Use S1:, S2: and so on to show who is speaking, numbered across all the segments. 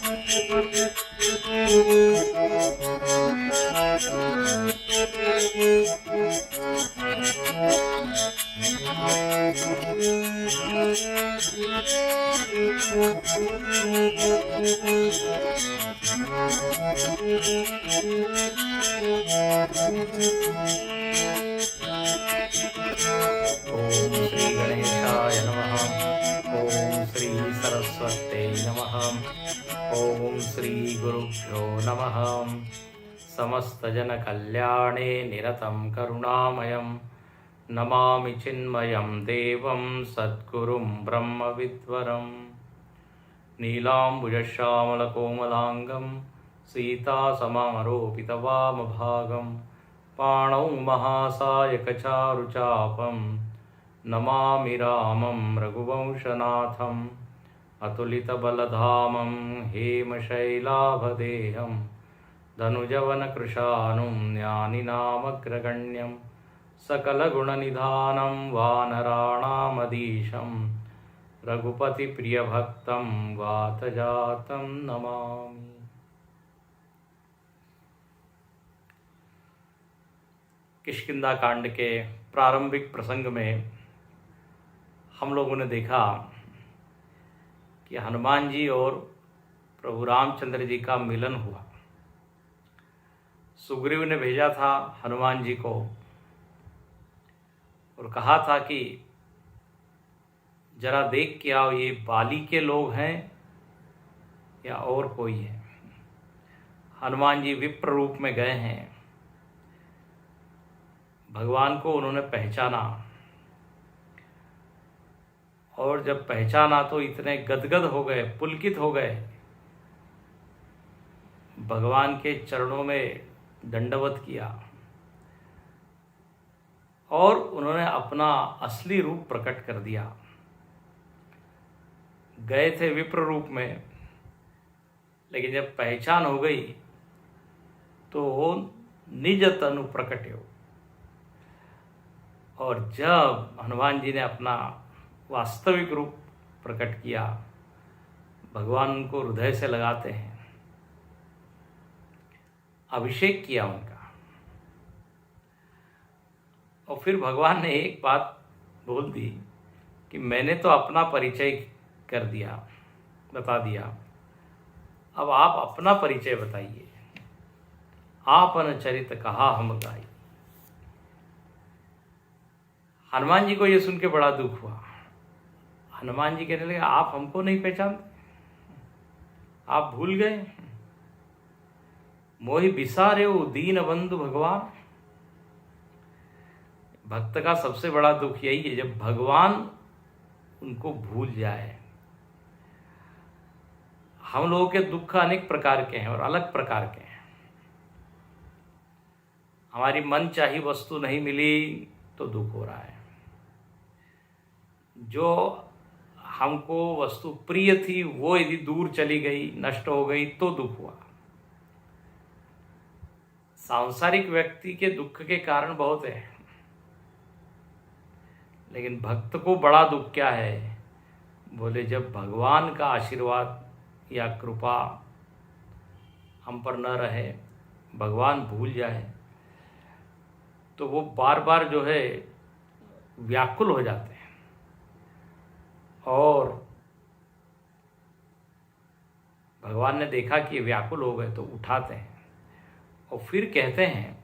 S1: श्री गणेशाय नमः। ओम श्री सरस्वत्यै नमः। ओम श्री गुरुभ्यो नमः। समस्त जन कल्याणे निरतं करुणामयं नमामि चिन्मयं देवं सद्गुरुं ब्रह्मविद्वरं। नीलाम्बुजश्यामलकोमलाङ्गं सीतासमारोपितवामभागं पाणौ महासायकचारुचापं नमामि रामं रघुवंशनाथम्। अतुलितबलधामं हेमशैलाभदेहं धनुजवनकृशानुं ज्ञानिनामग्रगण्यं सकलगुणनिधानं वानराणामधीशं रघुपतिप्रियभक्तं वातजातं नमामि। किष्किंधा कांड के प्रारंभिक प्रसंग में हम लोगों ने देखा कि हनुमान जी और प्रभु रामचंद्र जी का मिलन हुआ। सुग्रीव ने भेजा था हनुमान जी को और कहा था कि जरा देख के आओ ये बाली के लोग हैं या और कोई है। हनुमान जी विप्र रूप में गए हैं। भगवान को उन्होंने पहचाना और जब पहचाना तो इतने गदगद हो गए, पुलकित हो गए, भगवान के चरणों में दंडवत किया और उन्होंने अपना असली रूप प्रकट कर दिया। गए थे विप्र रूप में, लेकिन जब पहचान हो गई तो वो निज तनु प्रकट हो। और जब हनुमान जी ने अपना वास्तविक रूप प्रकट किया, भगवान उनको हृदय से लगाते हैं, अभिषेक किया उनका। और फिर भगवान ने एक बात बोल दी कि मैंने तो अपना परिचय कर दिया, बता दिया, अब आप अपना परिचय बताइए। आपन चरित कहा हम गाई। हनुमान जी को ये सुन के बड़ा दुख हुआ। हनुमान जी कहने लगे आप हमको नहीं पहचानते, आप भूल गए। मोहि बिसारे हो दीन बंधु भगवान। भक्त का सबसे बड़ा दुख यही है जब भगवान उनको भूल जाए। हम लोगों के दुख अनेक प्रकार के हैं और अलग प्रकार के हैं। हमारी मन चाही वस्तु नहीं मिली तो दुख हो रहा है। जो हमको वस्तु प्रिय थी वो यदि दूर चली गई, नष्ट हो गई तो दुख हुआ। सांसारिक व्यक्ति के दुख के कारण बहुत है, लेकिन भक्त को बड़ा दुख क्या है? बोले जब भगवान का आशीर्वाद या कृपा हम पर न रहे, भगवान भूल जाए, तो वो बार बार जो है व्याकुल हो जाते हैं और भगवान ने देखा कि व्याकुल हो गए तो उठाते हैं और फिर कहते हैं,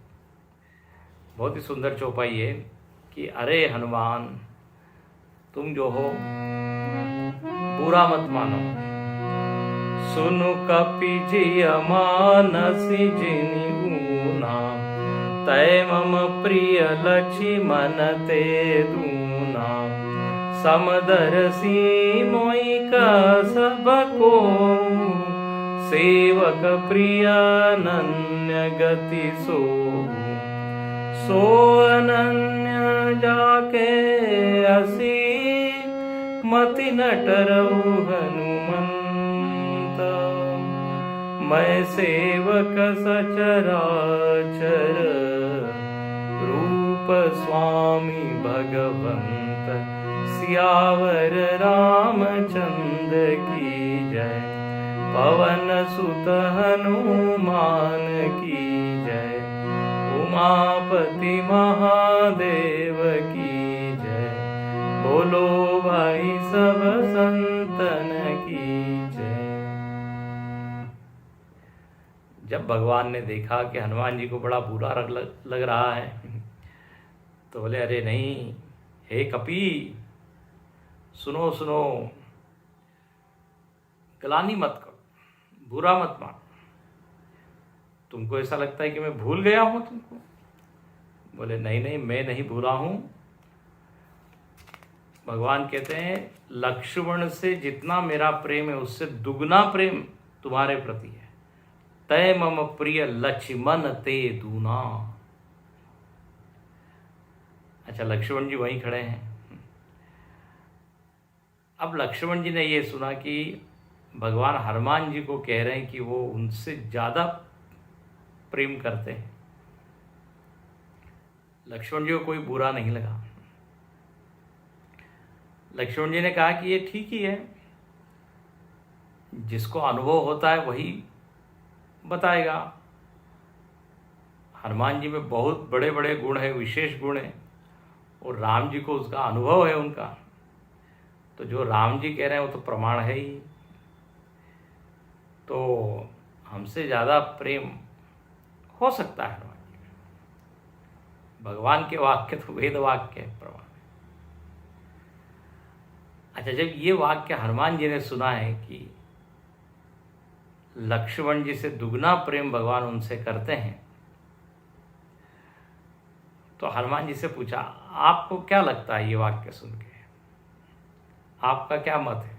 S1: बहुत ही सुंदर चौपाई है कि अरे हनुमान तुम जो हो बुरा मत मानो। सुनु कपिजिय मानसी जिनि ऊना, तय मम प्रिय लक्ष्मण ते दूना। समदर्शी मोई का सबको, सेवक प्रिय अनन्य गति सो। सो अनन्य जाके असी, मति नटरऊ हनुमंत। मैं सेवक सचराचर, रूप स्वामी भगवंत। सियावर रामचंद्र की जय। पवन सुत हनुमान की जय, उमापति महादेव की जय, बोलो भाई सब संतन की जय। जब भगवान ने देखा कि हनुमान जी को बड़ा बुरा लग रहा है, तो बोले अरे नहीं, हे कपी, सुनो सुनो, गलानी मत करो, बुरा मत मानो। तुमको ऐसा लगता है कि मैं भूल गया हूं तुमको? बोले नहीं नहीं, मैं नहीं भूला हूं। भगवान कहते हैं लक्ष्मण से जितना मेरा प्रेम है उससे दुगना प्रेम तुम्हारे प्रति है। तय मम प्रिय लक्ष्मण ते दूना। अच्छा, लक्ष्मण जी वहीं खड़े हैं। अब लक्ष्मण जी ने ये सुना कि भगवान हनुमान जी को कह रहे हैं कि वो उनसे ज़्यादा प्रेम करते हैं। लक्ष्मण जी को कोई बुरा नहीं लगा। लक्ष्मण जी ने कहा कि ये ठीक ही है, जिसको अनुभव होता है वही बताएगा। हनुमान जी में बहुत बड़े बड़े गुण हैं, विशेष गुण हैं, और राम जी को उसका अनुभव है उनका। तो जो राम जी कह रहे हैं वो तो प्रमाण है ही। तो हमसे ज़्यादा प्रेम हो सकता है हनुमान जी में। भगवान के वाक्य तो वेद वाक्य है, प्रमाण। अच्छा, जब ये वाक्य हनुमान जी ने सुना है कि लक्ष्मण जी से दुगना प्रेम भगवान उनसे करते हैं, तो हनुमान जी से पूछा, आपको क्या लगता है ये वाक्य सुन के? आपका क्या मत है?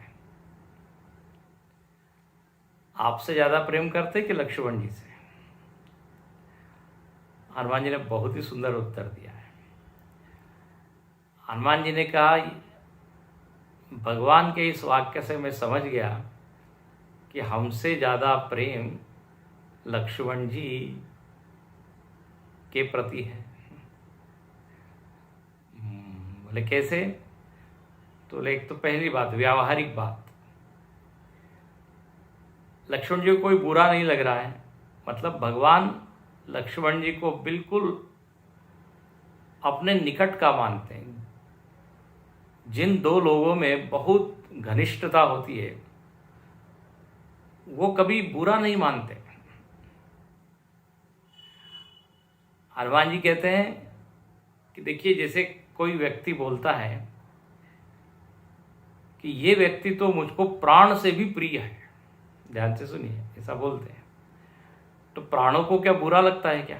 S1: आपसे ज्यादा प्रेम करते कि लक्ष्मण जी से? हनुमान जी ने बहुत ही सुंदर उत्तर दिया है। हनुमान जी ने कहा, भगवान के इस वाक्य से मैं समझ गया कि हमसे ज़्यादा प्रेम लक्ष्मण जी के प्रति है। बोले कैसे? तो एक तो पहली बात, व्यावहारिक बात, लक्ष्मण जी को कोई बुरा नहीं लग रहा है। मतलब भगवान लक्ष्मण जी को बिल्कुल अपने निकट का मानते हैं। जिन दो लोगों में बहुत घनिष्ठता होती है वो कभी बुरा नहीं मानते। हनुमान जी कहते हैं कि देखिए, जैसे कोई व्यक्ति बोलता है कि ये व्यक्ति तो मुझको प्राण से भी प्रिय है, ध्यान से सुनिए, ऐसा बोलते हैं, तो प्राणों को क्या बुरा लगता है क्या?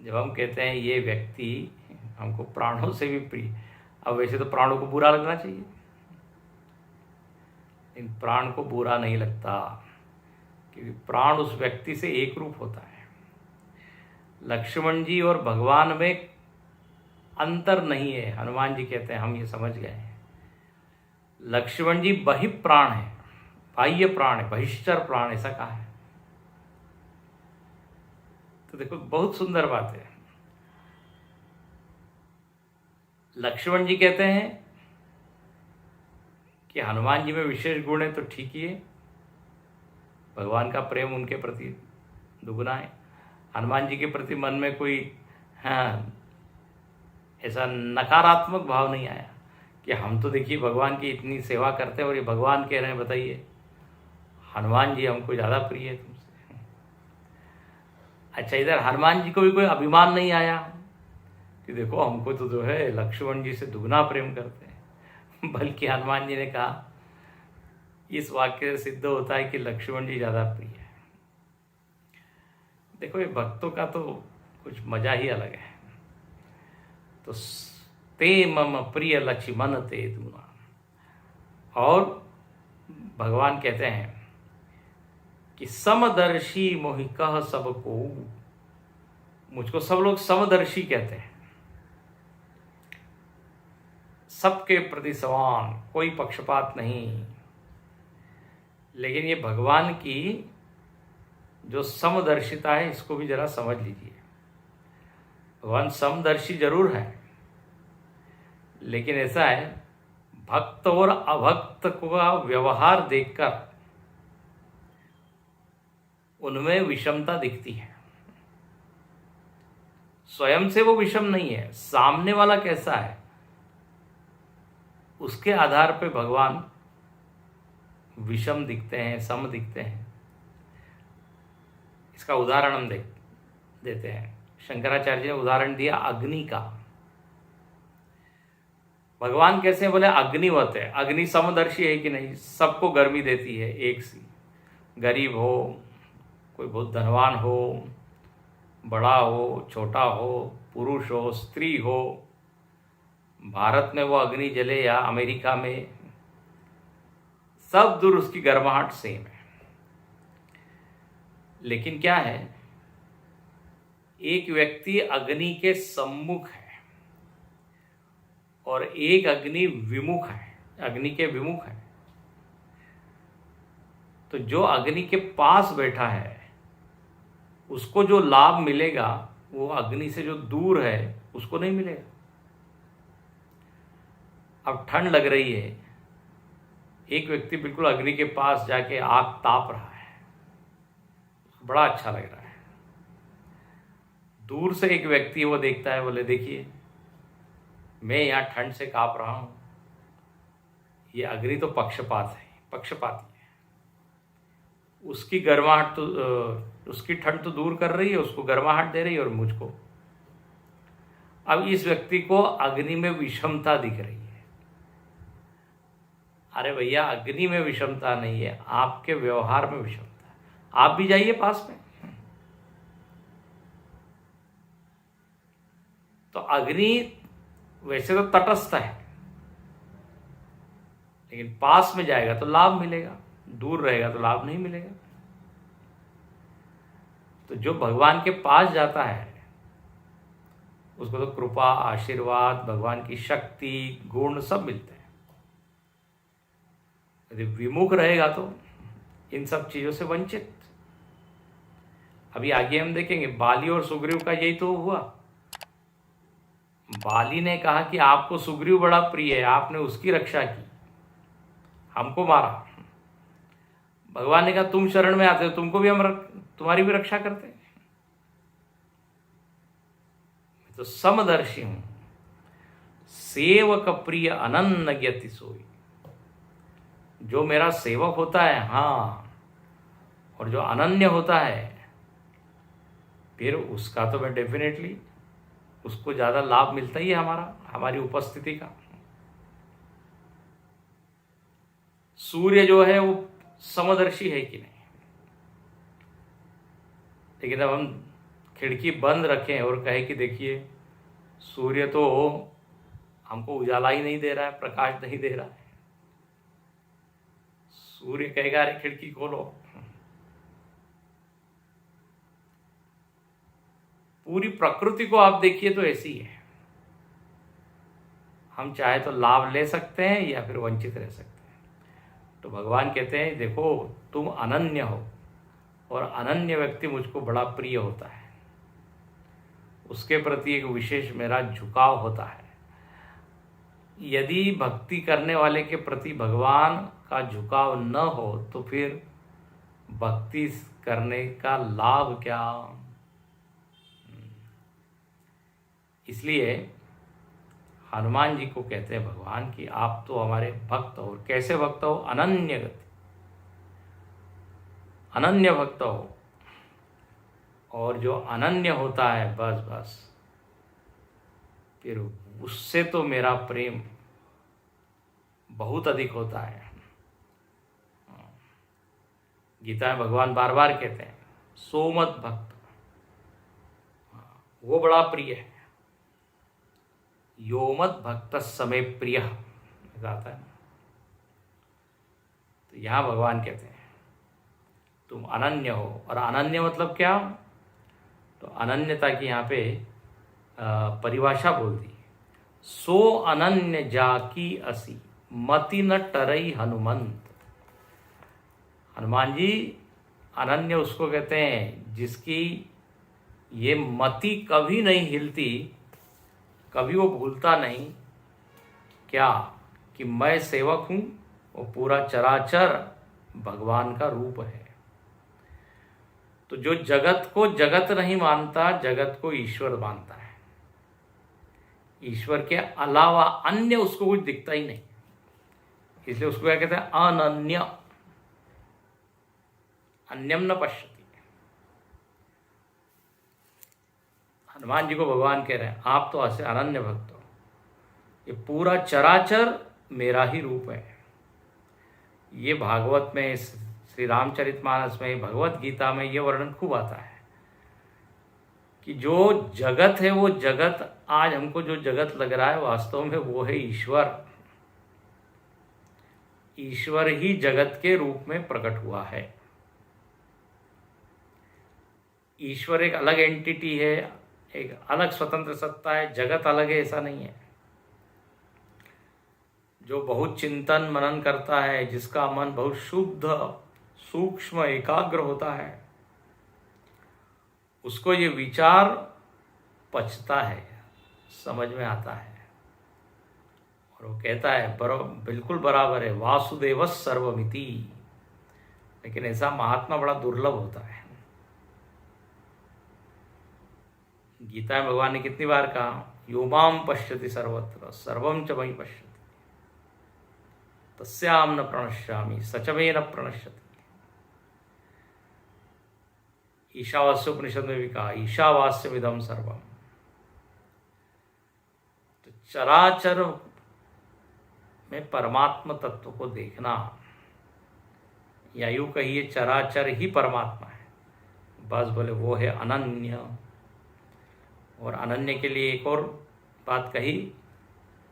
S1: जब हम कहते हैं ये व्यक्ति हमको प्राणों से भी प्रिय, अब वैसे तो प्राणों को बुरा लगना चाहिए, इन प्राण को बुरा नहीं लगता, क्योंकि प्राण उस व्यक्ति से एक रूप होता है। लक्ष्मण जी और भगवान में अंतर नहीं है। हनुमान जी कहते हैं हम ये समझ गए हैं, लक्ष्मण जी बहिप्राण है, बाह्य प्राण है, बहिष्ठर प्राण, ऐसा कहा है। तो देखो, बहुत सुंदर बात है। लक्ष्मण जी कहते हैं कि हनुमान जी में विशेष गुण है, तो ठीक ही है, भगवान का प्रेम उनके प्रति दुगना है। हनुमान जी के प्रति मन में कोई ऐसा नकारात्मक भाव नहीं आया कि हम तो देखिए भगवान की इतनी सेवा करते हैं और ये भगवान कह रहे हैं, बताइए हनुमान जी हमको ज़्यादा प्रिय है तुमसे। अच्छा, इधर हनुमान जी को भी कोई अभिमान नहीं आया कि देखो हमको तो जो है लक्ष्मण जी से दुगना प्रेम करते हैं, बल्कि हनुमान जी ने कहा, इस वाक्य से सिद्ध होता है कि लक्ष्मण जी ज़्यादा प्रिय है। देखो, ये भक्तों का तो कुछ मजा ही अलग है। तो ते मम प्रिय लक्ष्मण ते दूना। और भगवान कहते हैं कि समदर्शी मोहि कह सबको, मुझको सब लोग समदर्शी कहते हैं, सबके प्रति समान, कोई पक्षपात नहीं। लेकिन ये भगवान की जो समदर्शिता है, इसको भी जरा समझ लीजिए। भगवान समदर्शी जरूर है, लेकिन ऐसा है, भक्त और अभक्त का व्यवहार देखकर उनमें विषमता दिखती है। स्वयं से वो विषम नहीं है, सामने वाला कैसा है उसके आधार पे भगवान विषम दिखते हैं, सम दिखते हैं। इसका उदाहरण हम देते हैं। शंकराचार्य ने उदाहरण दिया अग्नि का। भगवान कैसे हैं? बोले अग्निवत है। अग्नि समदर्शी है कि नहीं? सबको गर्मी देती है एक सी। गरीब हो, कोई बहुत धनवान हो, बड़ा हो, छोटा हो, पुरुष हो, स्त्री हो, भारत में वो अग्नि जले या अमेरिका में, सब दूर उसकी गर्माहट सेम है। लेकिन क्या है, एक व्यक्ति अग्नि के सम्मुख है और एक अग्नि विमुख है, अग्नि के विमुख है। तो जो अग्नि के पास बैठा है उसको जो लाभ मिलेगा वो अग्नि से जो दूर है उसको नहीं मिलेगा। अब ठंड लग रही है, एक व्यक्ति बिल्कुल अग्नि के पास जाके आग ताप रहा है, बड़ा अच्छा लग रहा है। दूर से एक व्यक्ति वो देखता है, बोले देखिए मैं यहाँ ठंड से कांप रहा हूँ, ये अग्नि तो पक्षपाती है। उसकी गर्माहट तो उसकी ठंड तो दूर कर रही है, उसको गर्माहट दे रही है और मुझको। अब इस व्यक्ति को अग्नि में विषमता दिख रही है। अरे भैया, अग्नि में विषमता नहीं है, आपके व्यवहार में विषमता है। आप भी जाइए पास में। तो अग्नि वैसे तो तटस्थ है, लेकिन पास में जाएगा तो लाभ मिलेगा, दूर रहेगा तो लाभ नहीं मिलेगा। तो जो भगवान के पास जाता है उसको तो कृपा, आशीर्वाद, भगवान की शक्ति, गुण सब मिलते हैं। यदि विमुख रहेगा तो इन सब चीजों से वंचित। अभी आगे हम देखेंगे, बाली और सुग्रीव का यही तो हुआ। बाली ने कहा कि आपको सुग्रीव बड़ा प्रिय है, आपने उसकी रक्षा की, हमको मारा। भगवान ने कहा तुम शरण में आते हो, तुमको भी हम तुम्हारी भी रक्षा करते। मैं तो समदर्शी हूं, सेवक प्रिय अनन्न ज्ञति सोई। जो मेरा सेवक होता है, हाँ, और जो अनन्य होता है, फिर उसका तो मैं डेफिनेटली उसको ज्यादा लाभ मिलता ही है हमारी उपस्थिति का। सूर्य जो है वो समदर्शी है कि नहीं? लेकिन अब हम खिड़की बंद रखें और कहें कि देखिए सूर्य तो हमको उजाला ही नहीं दे रहा है, प्रकाश नहीं दे रहा है। सूर्य कहेगा अरे खिड़की खोलो। पूरी प्रकृति को आप देखिए तो ऐसी है। हम चाहे तो लाभ ले सकते हैं या फिर वंचित रह सकते हैं। तो भगवान कहते हैं देखो तुम अनन्य हो, और अनन्य व्यक्ति मुझको बड़ा प्रिय होता है, उसके प्रति एक विशेष मेरा झुकाव होता है। यदि भक्ति करने वाले के प्रति भगवान का झुकाव न हो तो फिर भक्ति करने का लाभ क्या? इसलिए हनुमान जी को कहते हैं भगवान कि आप तो हमारे भक्त हो। कैसे भक्त हो? अनन्य गति, अनन्य भक्त हो। और जो अनन्य होता है बस फिर उससे तो मेरा प्रेम बहुत अधिक होता है। गीता में भगवान बार बार कहते हैं सोमत भक्त, वो बड़ा प्रिय है। योमत भक्त समय प्रिय आता है। तो यहां भगवान कहते हैं तुम अनन्य हो। और अनन्य मतलब क्या? तो अनन्यता की यहाँ पे परिभाषा बोल दी, सो अनन्य जाकी असी मति न टरई हनुमंत। हनुमान जी अनन्य उसको कहते हैं जिसकी ये मति कभी नहीं हिलती, कभी वो भूलता नहीं क्या कि मैं सेवक हूँ, वो पूरा चराचर भगवान का रूप है। तो जो जगत को जगत नहीं मानता, जगत को ईश्वर मानता है। ईश्वर के अलावा अन्य उसको कुछ दिखता ही नहीं, इसलिए उसको क्या कहते हैं? अनन्य, अन्यम न पश्यति। हनुमान जी को भगवान कह रहे हैं आप तो ऐसे अनन्य भक्त हो, ये पूरा चराचर मेरा ही रूप है। ये भागवत में, श्री रामचरितमानस में, भगवत गीता में ये वर्णन खूब आता है कि जो जगत है, वो जगत, आज हमको जो जगत लग रहा है वास्तव में वो है ईश्वर। ईश्वर ही जगत के रूप में प्रकट हुआ है। ईश्वर एक अलग एंटिटी है, एक अलग स्वतंत्र सत्ता है, जगत अलग है ऐसा नहीं है। जो बहुत चिंतन मनन करता है, जिसका मन बहुत शुद्ध सूक्ष्म एकाग्र होता है, उसको ये विचार पचता है, समझ में आता है, और वो कहता है बिल्कुल बराबर है, वासुदेव सर्वमिति। लेकिन ऐसा महात्मा बड़ा दुर्लभ होता है। गीता में भगवान ने कितनी बार कहा, यो माम पश्यति सर्वत्र सर्वम च मयि पश्यति तस्याम न प्रणश्यामि सच में न प्रणश्यति। ईशावास्योपनिषद में भी कहा, ईशावास्यमिदं सर्वम। तो चराचर में परमात्मा तत्व को देखना, या यूं कहिए चराचर ही परमात्मा है। बस बोले वो है अनन्य। और अनन्य के लिए एक और बात कही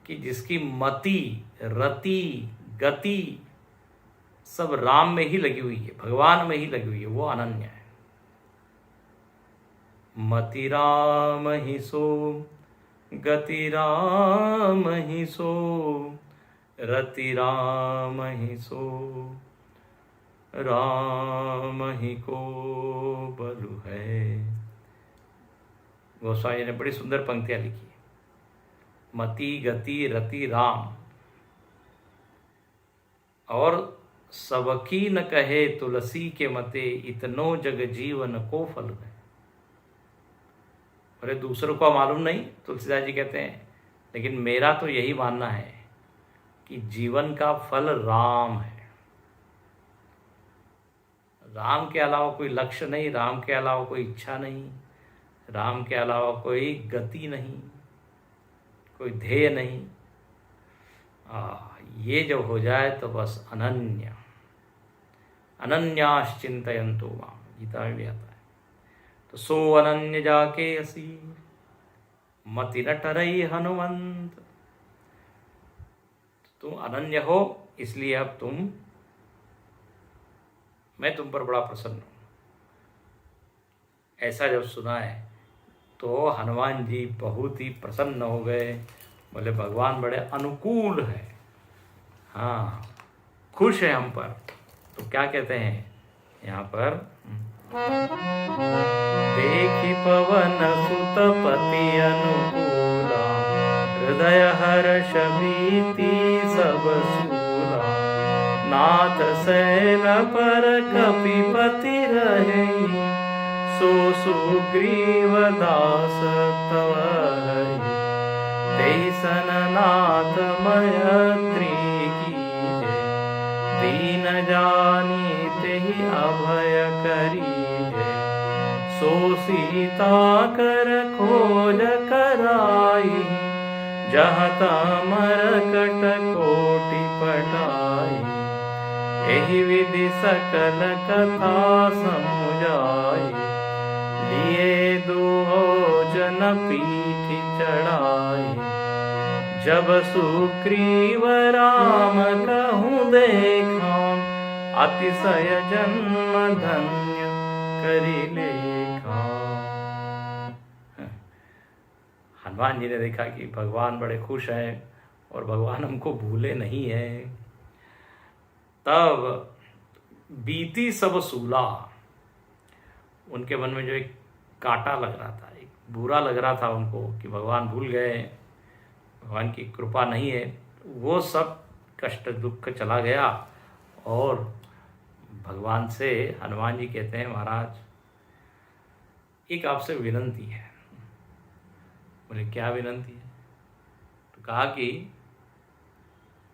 S1: कि जिसकी मति, रति, गति सब राम में ही लगी हुई है, भगवान में ही लगी हुई है, वो अनन्य है। मति राम ही सो, गति राम ही सो, रति राम ही सो, राम ही को बलु है। गोस्वामी जी ने बड़ी सुंदर पंक्तियां लिखी। मति, गति, रति, राम। और सबकी न कहे तुलसी के मते, इतनो जग जीवन को फल है। अरे दूसरों को मालूम नहीं, तुलसीदास जी कहते हैं, लेकिन मेरा तो यही मानना है कि जीवन का फल राम है। राम के अलावा कोई लक्ष्य नहीं, राम के अलावा कोई इच्छा नहीं, राम के अलावा कोई गति नहीं, कोई ध्येय नहीं। ये जब हो जाए तो बस अनन्य, अनन्याश्चिंतयन्तो माम, गीता में भी आता है। तो सो अनन्य जाके असी, मति न टरई हनुमंत। तुम अनन्य हो, इसलिए अब मैं तुम पर बड़ा प्रसन्न हूं। ऐसा जब सुना है तो हनुमान जी बहुत ही प्रसन्न हो गए। बोले भगवान बड़े अनुकूल है, हाँ खुश है हम पर। तो क्या कहते हैं यहाँ पर, देखी पवन सुत पति अनुकूला, हृदय हर्ष भीति सब सूला, नाथ सैल पर कपिपति रहे, सो सुग्रीव दास तव हरि, तेसन नाथ मयत्री कीजे, दीन जानी तेहि अभय करीजे, सो सीता कर खोज कराई, जहाँ मरकट कोटि पटाई, एहि विधि सकल कथा समुझाई, लिए दुहोजन पीठ चढ़ाई, जब सुग्रीव राम कहूँ देखा, अतिशय जन्म धन्य करि लेखा। हनुमान जी ने देखा कि भगवान बड़े खुश हैं और भगवान हमको भूले नहीं हैं। तब बीती सब सूला, उनके मन में जो एक कांटा लग रहा था, एक बुरा लग रहा था उनको कि भगवान भूल गए, भगवान की कृपा नहीं है, वो सब कष्ट दुख चला गया। और भगवान से हनुमान जी कहते हैं, महाराज एक आपसे विनंती है। बोले क्या विनंती है? तो कहा कि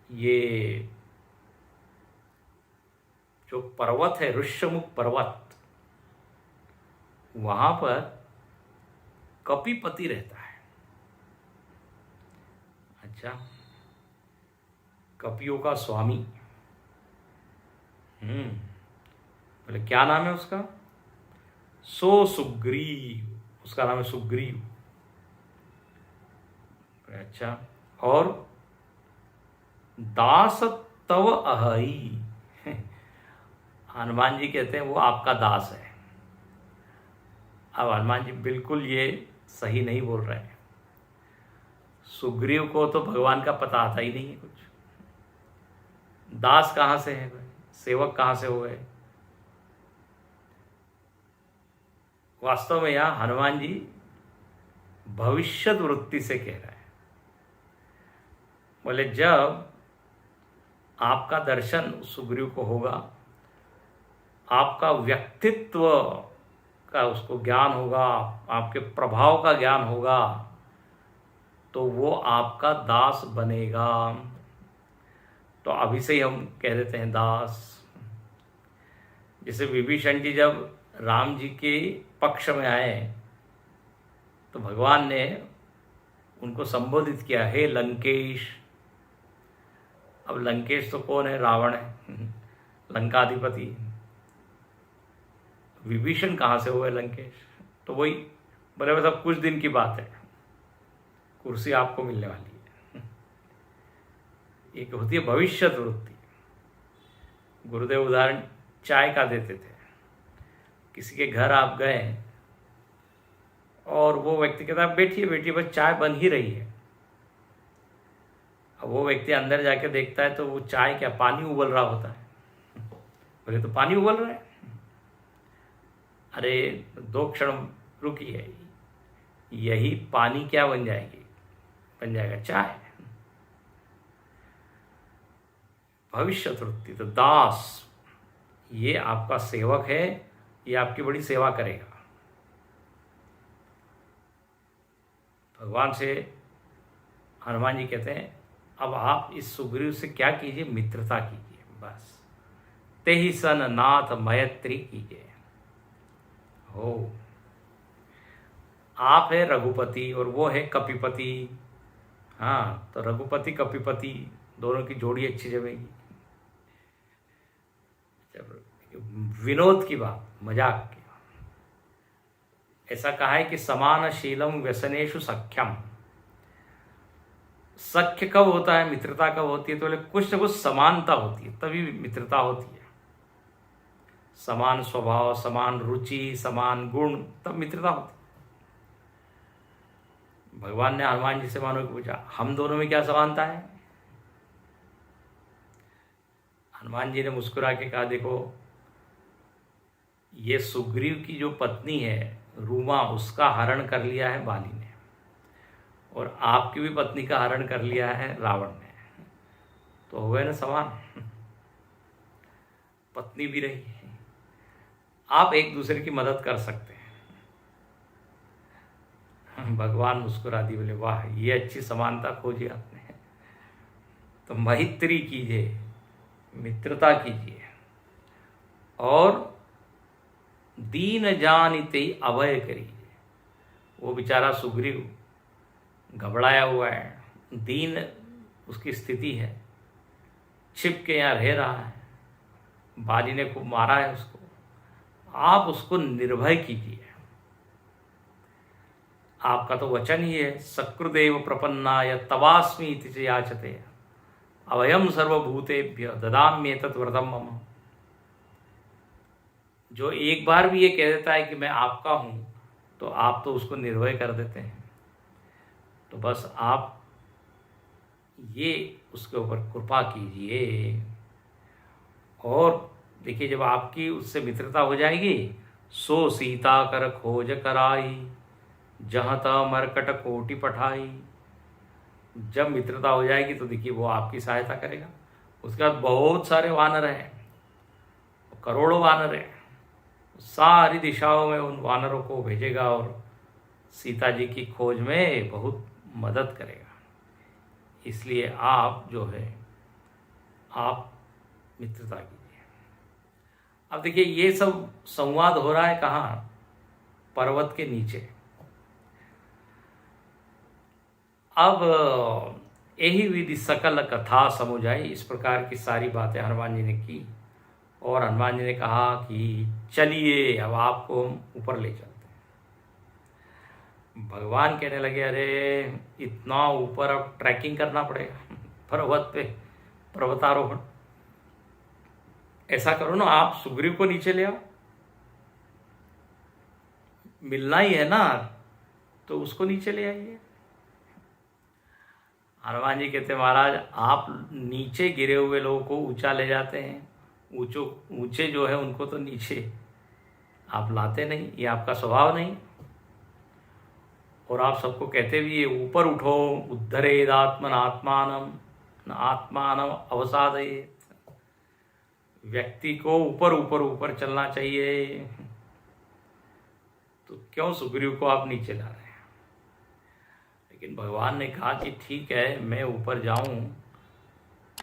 S1: ये जो पर्वत है, ऋष्यमुख पर्वत, वहां पर कपिपति रहता है। अच्छा, कपियों का स्वामी। बोले क्या नाम है उसका? सो सुग्रीव, उसका नाम है सुग्रीव। अच्छा, और दास तव अहई। हनुमान जी कहते हैं वो आपका दास है। अब हनुमान जी बिल्कुल ये सही नहीं बोल रहे हैं। सुग्रीव को तो भगवान का पता आता ही नहीं है कुछ। दास कहाँ से है, सेवक कहाँ से हो गए? वास्तव में यहां हनुमान जी भविष्यत वृत्ति से कह रहे हैं। बोले जब आपका दर्शन सुग्रीव को होगा, आपका व्यक्तित्व का उसको ज्ञान होगा, आपके प्रभाव का ज्ञान होगा, तो वो आपका दास बनेगा। तो अभी से ही हम कह देते हैं दास। जैसे विभीषण जी जब राम जी के पक्ष में आए तो भगवान ने उनको संबोधित किया, हे लंकेश। अब लंकेश तो कौन है? रावण है, लंकाधिपति। विभीषण कहाँ से हुए लंकेश? तो वही बोले बस अब कुछ दिन की बात है, कुर्सी आपको मिलने वाली है। एक होती है भविष्यत वृत्ति। गुरुदेव उदाहरण चाय का देते थे। किसी के घर आप गए और वो व्यक्ति कहता है बैठिए बैठिए, बस चाय बन ही रही है। अब वो व्यक्ति अंदर जाके देखता है तो वो चाय क्या, पानी उबल रहा होता है। बोले तो पानी उबल रहा है? अरे 2 क्षण रुकिए, यही पानी क्या बन जाएगी? बन जाएगा चाय। भविष्य वृत्ति। तो दास ये आपका सेवक है, ये आपकी बड़ी सेवा करेगा। भगवान से हनुमान जी कहते हैं अब आप इस सुग्रीव से क्या कीजिए? मित्रता कीजिए बस। ते ही सन नाथ मैत्री कीजिए। हो, आप है रघुपति और वो है कपिपति। हाँ, तो रघुपति कपिपति दोनों की जोड़ी अच्छी जमेगी। विनोद की बात, मजाक की। ऐसा कहा है कि समान शीलम व्यसनेषु सख्यम। सख्य कब होता है, मित्रता कब होती है? तो बोले कुछ न कुछ समानता होती है तभी मित्रता होती है। समान स्वभाव, समान रुचि, समान गुण, तब मित्रता होती है। भगवान ने हनुमान जी से मानो कि पूछा हम दोनों में क्या समानता है? हनुमान जी ने मुस्कुरा के कहा देखो, ये सुग्रीव की जो पत्नी है रूमा, उसका हरण कर लिया है बाली ने, और आपकी भी पत्नी का हरण कर लिया है रावण ने। तो हो गए ना समान। पत्नी भी रही, आप एक दूसरे की मदद कर सकते हैं। भगवान मुस्कुरा दी, बोले वाह ये अच्छी समानता खोजी आपने। तो मैत्री कीजिए, मित्रता कीजिए, और दीन जानिते अभय करिए। वो बेचारा सुग्रीव घबराया हुआ है, दीन उसकी स्थिति है, छिप के यहाँ रह रहा है, बाली ने खूब मारा है उसको। आप उसको निर्भय कीजिए। आपका तो वचन ही है, सकृदेव प्रपन्नाय तवास्मि इति च याचते अभयम सर्वभूतेभ्य ददाम्येतत् व्रतम मम। जो एक बार भी ये कह देता है कि मैं आपका हूं, तो आप तो उसको निर्भय कर देते हैं। तो बस आप ये उसके ऊपर कृपा कीजिए। और देखिए, जब आपकी उससे मित्रता हो जाएगी, सो सीता कर खोज कराई, जहाँ तह मरकट कोटि पठाई। जब मित्रता हो जाएगी तो देखिए वो आपकी सहायता करेगा। उसके बाद बहुत सारे वानर हैं, करोड़ों वानर हैं, सारी दिशाओं में उन वानरों को भेजेगा और सीता जी की खोज में बहुत मदद करेगा। इसलिए आप जो है आप मित्रता कीजिए। अब देखिए ये सब संवाद हो रहा है कहाँ? पर्वत के नीचे। अब यही विधि सकल कथा समुझाई, इस प्रकार की सारी बातें हनुमान जी ने की और हनुमान जी ने कहा कि चलिए अब आपको हम ऊपर ले चलते हैं। भगवान कहने लगे अरे इतना ऊपर अब ट्रैकिंग करना पड़ेगा पर्वत पे, पर्वतारोहण। ऐसा करो ना, आप सुग्रीव को नीचे ले आओ, मिलना ही है ना, तो उसको नीचे ले आइए। हनुमान जी कहते महाराज आप नीचे गिरे हुए लोगों को ऊंचा ले जाते हैं, ऊंचे जो है उनको तो नीचे आप लाते नहीं, ये आपका स्वभाव नहीं। और आप सबको कहते भी ये ऊपर उठो, उद्धरेदात्मन आत्मानम आत्मानम अवसादयेत, व्यक्ति को ऊपर ऊपर ऊपर चलना चाहिए, तो क्यों सुग्रीव को आप नीचे ला रहे हैं? लेकिन भगवान ने कहा कि ठीक है मैं ऊपर जाऊं,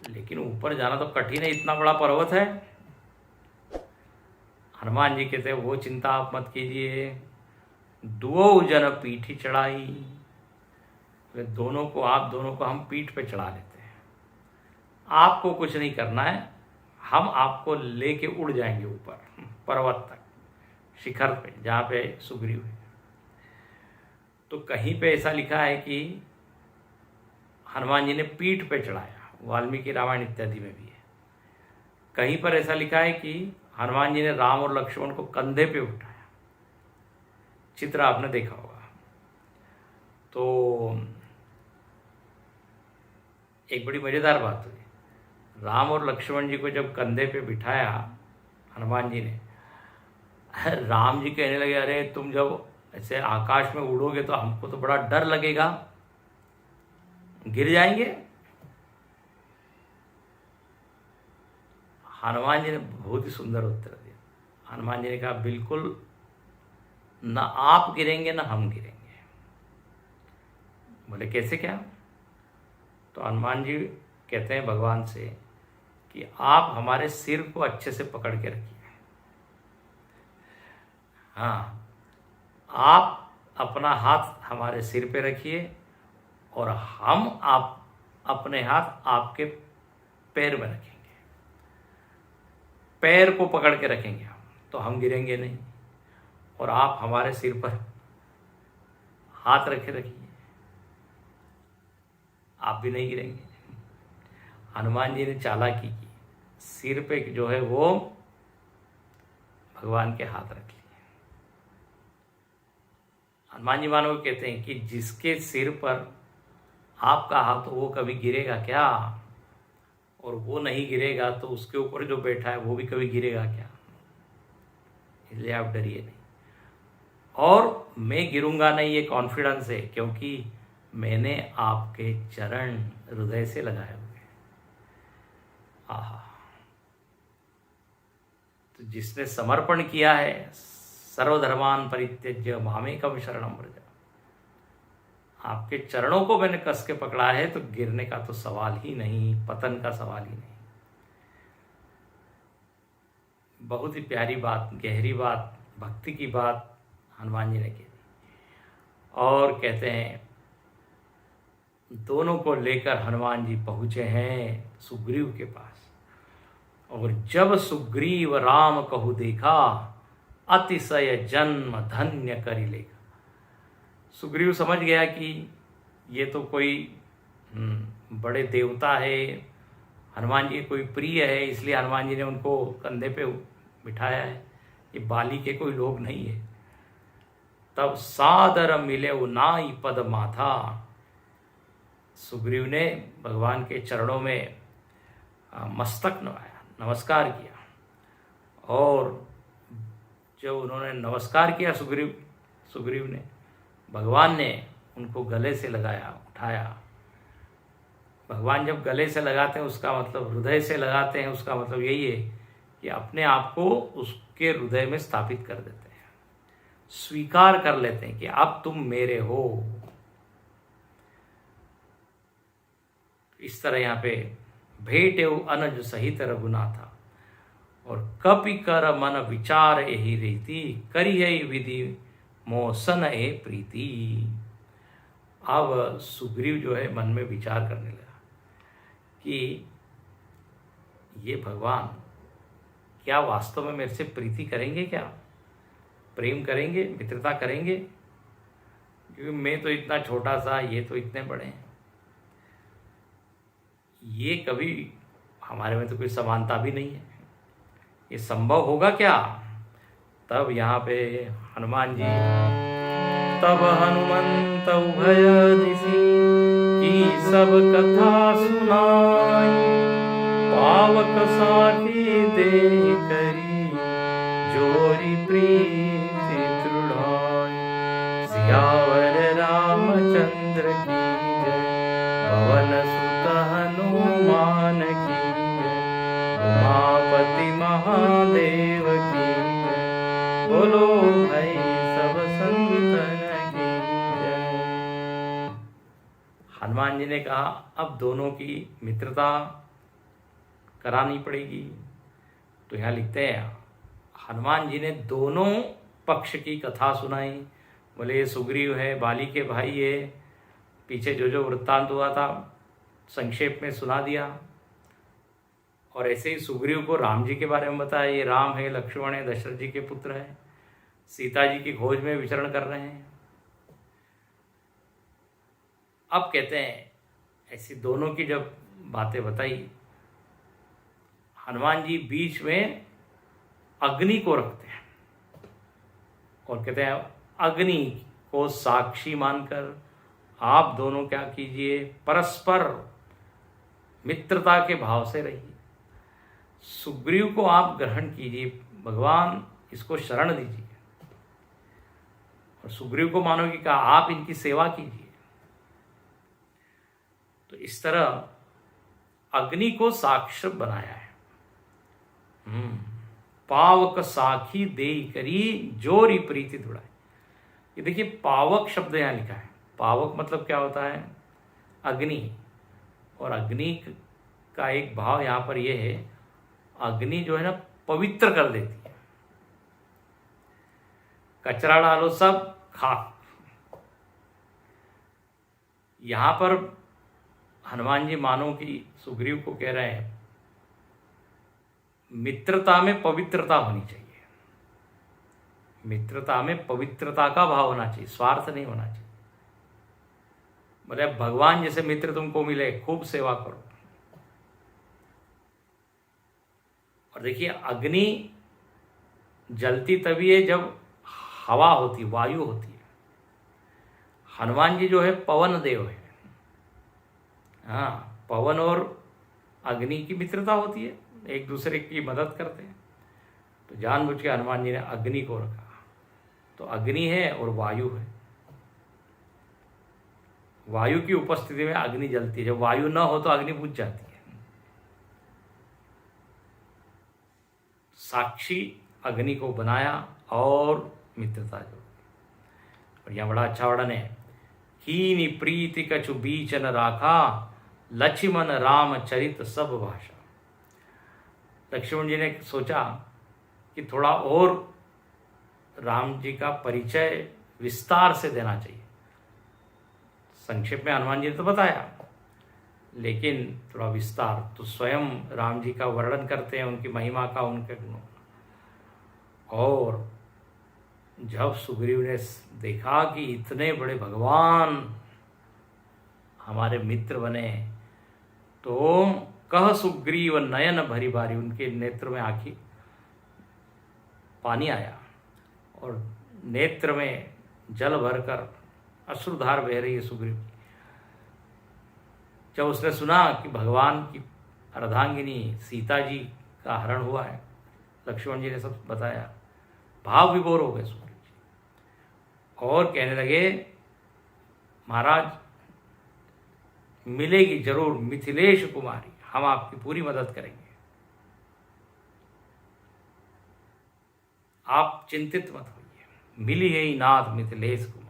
S1: लेकिन ऊपर जाना तो कठिन है, इतना बड़ा पर्वत है। हनुमान जी कहते वो चिंता आप मत कीजिए, दुओ जन पीठी चढ़ाई, दोनों को हम पीठ पे चढ़ा लेते हैं, आपको कुछ नहीं करना है, हम आपको लेके उड़ जाएंगे ऊपर पर्वत तक, शिखर पे जहाँ पे सुग्रीव है। तो कहीं पे ऐसा लिखा है कि हनुमान जी ने पीठ पे चढ़ाया, वाल्मीकि रामायण इत्यादि में भी है। कहीं पर ऐसा लिखा है कि हनुमान जी ने राम और लक्ष्मण को कंधे पे उठाया, चित्र आपने देखा होगा। तो एक बड़ी मजेदार बात हुई, राम और लक्ष्मण जी को जब कंधे पे बिठाया हनुमान जी ने, राम जी कहने लगे अरे तुम जब ऐसे आकाश में उड़ोगे तो हमको तो बड़ा डर लगेगा, गिर जाएंगे। हनुमान जी ने बहुत ही सुंदर उत्तर दिया। हनुमान जी ने कहा बिल्कुल, न आप गिरेंगे न हम गिरेंगे। बोले कैसे क्या? तो हनुमान जी कहते हैं भगवान से कि आप हमारे सिर को अच्छे से पकड़ के रखिए। हाँ, आप अपना हाथ हमारे सिर पे रखिए और हम आप अपने हाथ आपके पैर में रखेंगे, पैर को पकड़ के रखेंगे हम, तो हम गिरेंगे नहीं, और आप हमारे सिर पर हाथ रखे रखिए, आप भी नहीं गिरेंगे। हनुमान जी ने चालाकी की, सिर पे जो है वो भगवान के हाथ रख लिए। हनुमान जी मानो कहते हैं कि जिसके सिर पर आपका हाथ हो वो कभी गिरेगा क्या? और वो नहीं गिरेगा तो उसके ऊपर जो बैठा है वो भी कभी गिरेगा क्या? इसलिए आप डरिए नहीं, और मैं गिरूंगा नहीं ये कॉन्फिडेंस है, क्योंकि मैंने आपके चरण हृदय से लगाए हुए। आहा, तो जिसने समर्पण किया है, सर्वधर्मान परित्यज्य मामेकम शरणम व्रज, आपके चरणों को मैंने कस के पकड़ा है, तो गिरने का तो सवाल ही नहीं, पतन का सवाल ही नहीं। बहुत ही प्यारी बात, गहरी बात, भक्ति की बात हनुमान जी ने की। और कहते हैं दोनों को लेकर हनुमान जी पहुँचे हैं सुग्रीव के पास, और जब सुग्रीव राम कहु देखा, अतिशय जन्म धन्य करि लेगा। सुग्रीव समझ गया कि ये तो कोई बड़े देवता है, हनुमान जी कोई प्रिय है, इसलिए हनुमान जी ने उनको कंधे पे बिठाया है, ये बाली के कोई लोग नहीं है। तब सादर मिले नाई पद माथा, सुग्रीव ने भगवान के चरणों में मस्तक नवाया, नमस्कार किया, और जब उन्होंने नमस्कार किया सुग्रीव ने, भगवान ने उनको गले से लगाया, उठाया, भगवान जब गले से लगाते हैं उसका मतलब हृदय से लगाते हैं, उसका मतलब यही है कि अपने आप को उसके हृदय में स्थापित कर देते हैं, स्वीकार कर लेते हैं कि अब तुम मेरे हो। इस तरह यहाँ पे भेटेउ अनज सहित रघुनाथा और कपि कर मन विचार यही रीति करिय विधि मोसन ए प्रीति। अब सुग्रीव जो है मन में विचार करने लगा कि ये भगवान क्या वास्तव में मेरे से प्रीति करेंगे, क्या प्रेम करेंगे, मित्रता करेंगे? क्योंकि मैं तो इतना छोटा सा, ये तो इतने बड़े हैं, ये कभी हमारे में तो कोई समानता भी नहीं है, ये संभव होगा क्या? तब यहाँ पे हनुमान जी, तब हनुमंत उभय दिशि की सब कथा सुनाई, पावक साखी देहि करी जोरी प्रीति दृढ़ाई। सियावर रामचंद्र की जय, पवन सुत हनुमान की जय, उमापति महादेव की जय, बोलो भाई सब संतन की जय। हनुमान जी ने कहा अब दोनों की मित्रता करानी पड़ेगी। तो यहाँ लिखते हैं हनुमान जी ने दोनों पक्ष की कथा सुनाई। बोले सुग्रीव है, बाली के भाई है, पीछे जो जो वृत्तांत हुआ था संक्षेप में सुना दिया। और ऐसे ही सुग्रीव को राम जी के बारे में बताया, ये राम है, लक्ष्मण है, दशरथ जी के पुत्र हैं, सीता जी की खोज में विचरण कर रहे हैं। अब कहते हैं ऐसी दोनों की जब बातें बताई, हनुमान जी बीच में अग्नि को रखते हैं और कहते हैं अग्नि को साक्षी मानकर आप दोनों क्या कीजिए, परस्पर मित्रता के भाव से रहिए। सुग्रीव को आप ग्रहण कीजिए, भगवान इसको शरण दीजिए, और सुग्रीव को मानो कि कहा आप इनकी सेवा कीजिए। तो इस तरह अग्नि को साक्ष्य बनाया है। पावक साखी देई करी जोरी प्रीति दुड़ाई। ये देखिए पावक शब्द यहाँ लिखा है। पावक मतलब क्या होता है? अग्नि। और अग्नि का एक भाव यहाँ पर यह है, अग्नि जो है ना पवित्र कर देती है। कचरा डालो सब खाक। यहाँ पर हनुमान जी मानो कि सुग्रीव को कह रहे हैं मित्रता में पवित्रता होनी चाहिए, मित्रता में पवित्रता का भाव होना चाहिए, स्वार्थ नहीं होना चाहिए। मतलब भगवान जैसे मित्र तुमको मिले, खूब सेवा करो। और देखिए अग्नि जलती तभी है जब हवा होती, वायु होती है। हनुमान जी जो है पवन देव है। हाँ, पवन और अग्नि की मित्रता होती है, एक दूसरे की मदद करते हैं। तो जानबूझ के हनुमान जी ने अग्नि को रखा। तो अग्नि है और वायु है। वायु की उपस्थिति में अग्नि जलती है, जब वायु न हो तो अग्नि बुझ जाती है। साक्षी अग्नि को बनाया और मित्रता जोड़ी। और यह बड़ा अच्छा वर्णन है, कीनी प्रीति कछु बीच न राखा, लक्ष्मण राम चरित सब भाषा। लक्ष्मण जी ने सोचा कि थोड़ा और राम जी का परिचय विस्तार से देना चाहिए। संक्षेप में हनुमान जी ने तो बताया, लेकिन थोड़ा विस्तार। तो स्वयं राम जी का वर्णन करते हैं, उनकी महिमा का, उनके गुणों का। और जब सुग्रीव ने देखा कि इतने बड़े भगवान हमारे मित्र बने, तो कह सुग्रीव नयन भरी बारी, उनके नेत्र में आंखी पानी आया और नेत्र में जल भरकर अश्रुधार बह रही है सुग्रीव की। जब उसने सुना कि भगवान की अर्धांगिनी सीता जी का हरण हुआ है, लक्ष्मण जी ने सब बताया, भाव विभोर हो गए सुग्रीव जी और कहने लगे, महाराज मिलेगी जरूर मिथिलेश कुमारी, हम आपकी पूरी मदद करेंगे, आप चिंतित मत होइए, मिली है नाथ मिथिलेश कुमारी।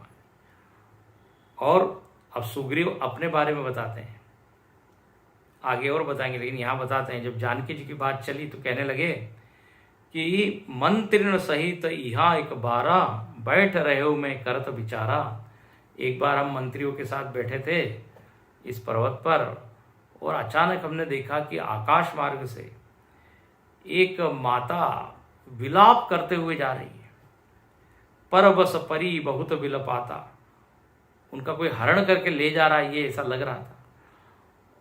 S1: और अब सुग्रीव अपने बारे में बताते हैं, आगे और बताएंगे, लेकिन यहाँ बताते हैं जब जानकी जी की बात चली तो कहने लगे कि मंत्रिण सहित यहाँ एक बारा बैठ रहे हो मैं करत विचारा। एक बार हम मंत्रियों के साथ बैठे थे इस पर्वत पर और अचानक हमने देखा कि आकाश मार्ग से एक माता विलाप करते हुए जा रही है। पर बस परी बहुत विलपाता, उनका कोई हरण करके ले जा रहा है ये ऐसा लग रहा था,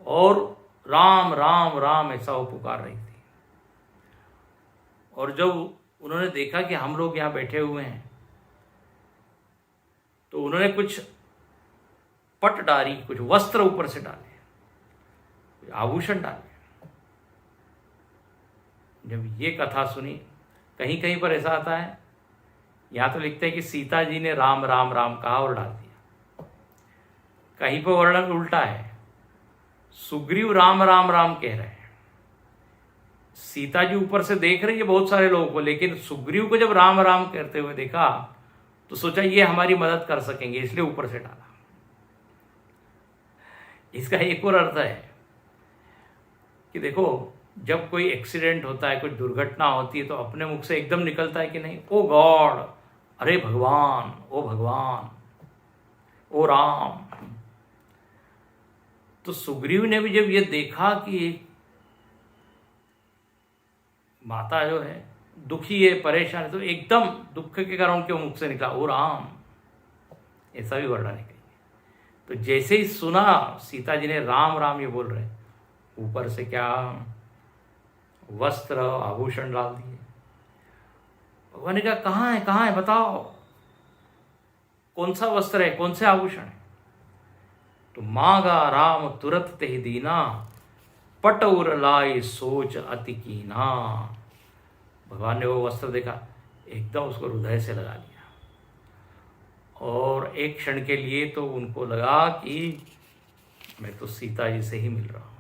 S1: और राम राम राम ऐसा वो पुकार रही थी। और जब उन्होंने देखा कि हम लोग यहाँ बैठे हुए हैं तो उन्होंने कुछ पट डाली, कुछ वस्त्र ऊपर से डाले, कुछ आभूषण डाले। जब ये कथा सुनी, कहीं कहीं पर ऐसा आता है, यहाँ तो लिखते हैं कि सीता जी ने राम राम राम कहा और डाल दिया, कहीं पर वर्णन उल्टा है, सुग्रीव राम राम राम कह रहे हैं। सीता जी ऊपर से देख रही है बहुत सारे लोगों को, लेकिन सुग्रीव को जब राम राम करते हुए देखा तो सोचा ये हमारी मदद कर सकेंगे, इसलिए ऊपर से डाला। इसका एक और अर्थ है कि देखो, जब कोई एक्सीडेंट होता है, कोई दुर्घटना होती है तो अपने मुख से एकदम निकलता है कि नहीं, ओ गॉड, अरे भगवान, ओ भगवान, ओ राम। तो सुग्रीव ने भी जब ये देखा कि माता जो है दुखी है, परेशान है, तो एकदम दुख के कारण उनके मुख से निकला ओ राम, ऐसा भी वर्णन है। तो जैसे ही सुना सीता जी ने राम राम ये बोल रहे, ऊपर से क्या वस्त्र आभूषण डाल दिए। भगवान ने कहा कहाँ है बताओ, कौन सा वस्त्र है, कौन से आभूषण है। तो मांगा राम तुरत ते दीना, पटउर लाई सोच अति कीना। भगवान ने वो वस्त्र देखा, एकदम उसको हृदय से लगा लिया, और एक क्षण के लिए तो उनको लगा कि मैं तो सीता जी से ही मिल रहा हूँ।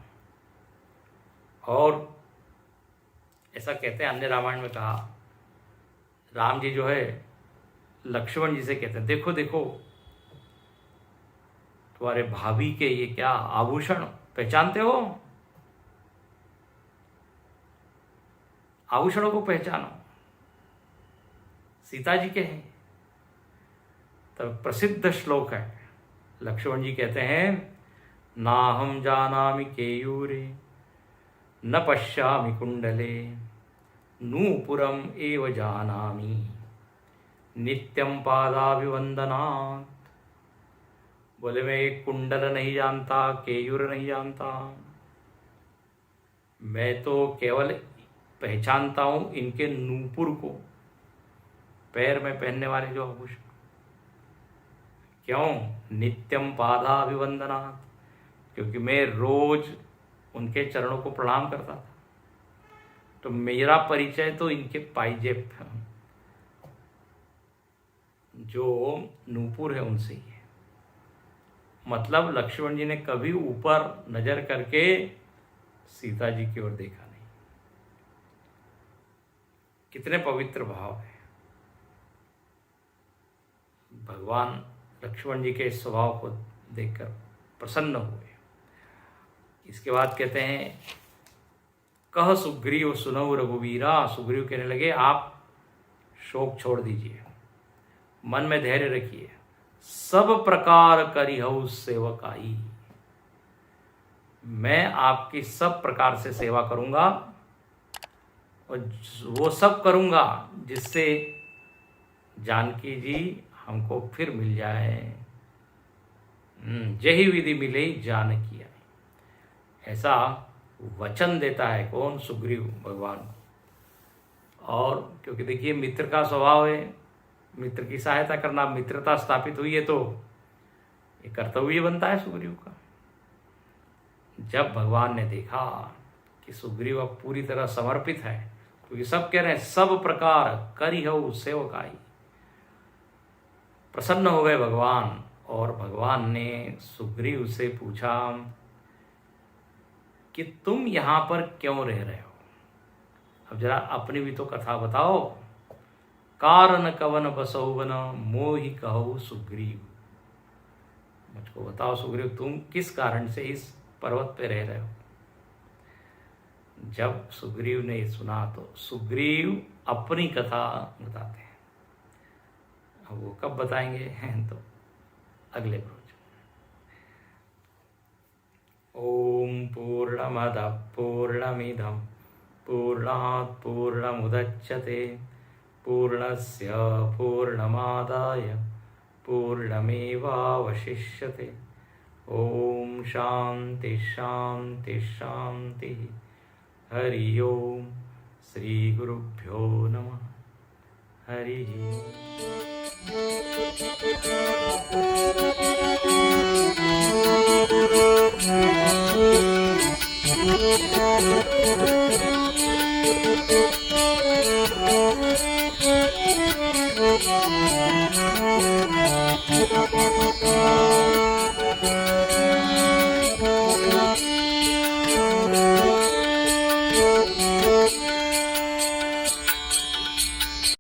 S1: और ऐसा कहते हैं, अन्य रामायण में कहा, राम जी जो है लक्ष्मण जी से कहते हैं, देखो देखो तुम्हारे भाभी के ये क्या आभूषण, पहचानते हो, आभूषणों को पहचानो, सीता जी के हैं। तब प्रसिद्ध श्लोक है, लक्ष्मण जी कहते हैं, ना हम जानामि केयूरे न पश्यामि कुंडले, नूपुरम एव जानामि नित्यम पादाभिवंदनात्। बोले मैं एक कुंडल नहीं जानता, केयूर नहीं जानता, मैं तो केवल पहचानता हूं इनके नूपुर को, पैर में पहनने वाले जो आभूषण। क्यों? नित्यम पादाभिवंदनात्, क्योंकि मैं रोज उनके चरणों को प्रणाम करता था, तो मेरा परिचय तो इनके पाइजेब जो नूपुर है उनसे ही है। मतलब लक्ष्मण जी ने कभी ऊपर नजर करके सीता जी की ओर देखा नहीं। कितने पवित्र भाव है। भगवान लक्ष्मण जी के स्वभाव को देखकर प्रसन्न हुए। इसके बाद कहते हैं, कह सुग्रीव सुनऊ रघुवीरा। सुग्रीव कहने लगे, आप शोक छोड़ दीजिए, मन में धैर्य रखिए, सब प्रकार करिहु सेवकाई, मैं आपकी सब प्रकार से सेवा करूंगा, और वो सब करूंगा जिससे जानकी जी हमको फिर मिल जाए। जही विधि मिले जानकी आई, ऐसा वचन देता है कौन? सुग्रीव भगवान को। और क्योंकि देखिए मित्र का स्वभाव है मित्र की सहायता करना, मित्रता स्थापित हुई है तो ये कर्तव्य बनता है सुग्रीव का। जब भगवान ने देखा कि सुग्रीव अब पूरी तरह समर्पित है, क्योंकि सब कह रहे हैं सब प्रकार करिहु सेवकाई, प्रसन्न हो गए भगवान। और भगवान ने सुग्रीव से पूछा कि तुम यहाँ पर क्यों रह रहे हो। अब जरा अपनी भी तो कथा बताओ। कारण कवन बसौवन मोहि कहो सुग्रीव। मुझको बताओ सुग्रीव, तुम किस कारण से इस पर्वत पे रह रहे हो। जब सुग्रीव ने सुना तो सुग्रीव अपनी कथा बताते हैं। अब वो कब बताएंगे तो अगले रोज। ओम पूर्णमद पूर्णमिदं पूर्णात् पूर्णमुदच्यते पूर्णस्य पूर्णमादाय पूर्णमेवावशिष्यते। ओम शांति शांति शांति। हरि ओम। श्री गुरुभ्यो नमः। हरि ओम।